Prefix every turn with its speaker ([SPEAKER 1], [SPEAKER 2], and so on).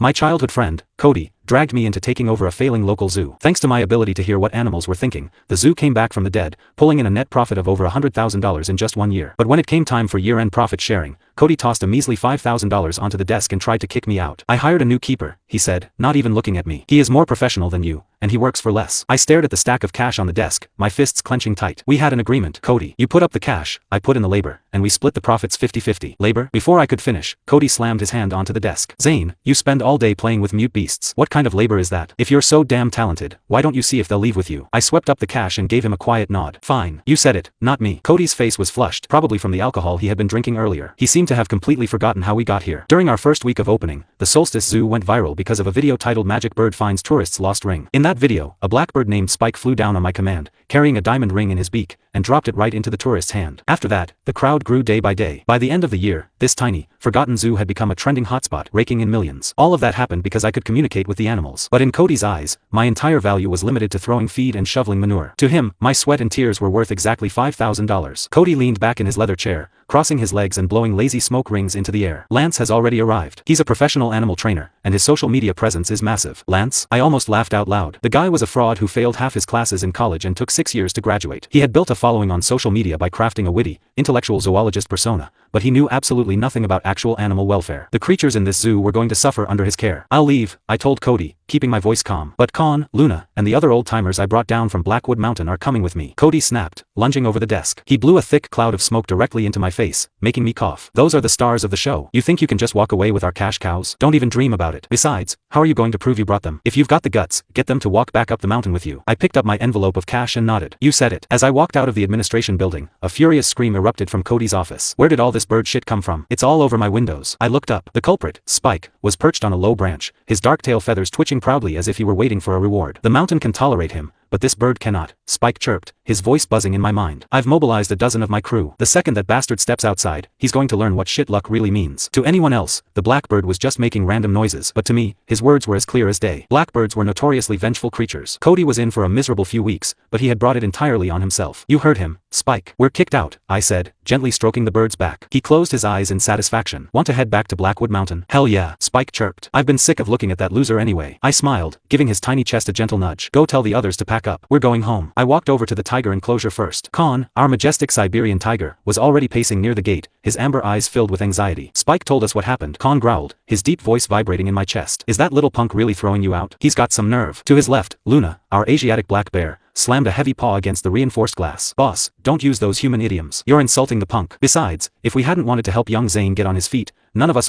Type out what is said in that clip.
[SPEAKER 1] My childhood friend, Cody, dragged me into taking over a failing local zoo. Thanks to my ability to hear what animals were thinking, the zoo came back from the dead, pulling in a net profit of over $100,000 in just 1 year. But when it came time for year-end profit sharing, Cody tossed a measly $5,000 onto the desk and tried to kick me out. "I hired a new keeper," he said, not even looking at me. "He is more professional than you, and he works for less." I stared at the stack of cash on the desk, my fists clenching tight. "We had an agreement, Cody. You put up the cash, I put in the labor, and we split the profits 50-50. Labor?" Before I could finish, Cody slammed his hand onto the desk. "Zane, you spend all day playing with mute beasts. What kind of labor is that? If you're so damn talented, why don't you see if they'll leave with you?" I swept up the cash and gave him a quiet nod. "Fine. You said it, not me." Cody's face was flushed, probably from the alcohol he had been drinking earlier. He seemed to have completely forgotten how we got here. During our first week of opening, the Solstice Zoo went viral because of a video titled "Magic Bird Finds Tourist's Lost Ring." In that video, a blackbird named Spike flew down on my command, carrying a diamond ring in his beak, and dropped it right into the tourist's hand. After that, the crowd grew day by day. By the end of the year, this tiny, forgotten zoo had become a trending hotspot, raking in millions. All of that happened because I could communicate with the animals. But in Cody's eyes, my entire value was limited to throwing feed and shoveling manure. To him, my sweat and tears were worth exactly $5,000. Cody leaned back in his leather chair, crossing his legs and blowing lazy smoke rings into the air. "Lance has already arrived. He's a professional animal trainer, and his social media presence is massive." "Lance?" I almost laughed out loud. The guy was a fraud who failed half his classes in college and took 6 years to graduate. He had built a following on social media by crafting a witty, intellectual zoologist persona, but he knew absolutely nothing about actual animal welfare. The creatures in this zoo were going to suffer under his care. "I'll leave," I told Cody, keeping my voice calm. "But Con, Luna, and the other old-timers I brought down from Blackwood Mountain are coming with me." Cody snapped, lunging over the desk. He blew a thick cloud of smoke directly into my face, making me cough. "Those are the stars of the show. You think you can just walk away with our cash cows? Don't even dream about it. Besides, how are you going to prove you brought them? If you've got the guts, get them to walk back up the mountain with you." I picked up my envelope of cash and nodded. "You said it." As I walked out of the administration building, a furious scream erupted from Cody's office. "Where did all this bird shit come from? It's all over my windows." I looked up. The culprit, Spike, was perched on a low branch, his dark tail feathers twitching proudly as if he were waiting for a reward. "The mountain can tolerate him, but this bird cannot," Spike chirped, his voice buzzing in my mind. "I've mobilized a dozen of my crew. The second that bastard steps outside, he's going to learn what shit luck really means." To anyone else, the blackbird was just making random noises, but to me, his words were as clear as day. Blackbirds were notoriously vengeful creatures. Cody was in for a miserable few weeks, but he had brought it entirely on himself. "You heard him, Spike. We're kicked out," I said, gently stroking the bird's back. He closed his eyes in satisfaction. "Want to head back to Blackwood Mountain?" "Hell yeah," Spike chirped. "I've been sick of looking at that loser anyway." I smiled, giving his tiny chest a gentle nudge. "Go tell the others to pack up. We're going home." I walked over to the tiger enclosure first. Con, our majestic Siberian tiger, was already pacing near the gate, his amber eyes filled with anxiety. "Spike told us what happened," Con growled, his deep voice vibrating in my chest. "Is that little punk really throwing you out? He's got some nerve." To his left, Luna, our Asiatic black bear, slammed a heavy paw against the reinforced glass. "Boss, don't use those human idioms. You're insulting the punk. Besides, if we hadn't wanted to help young Zane get on his feet, none of us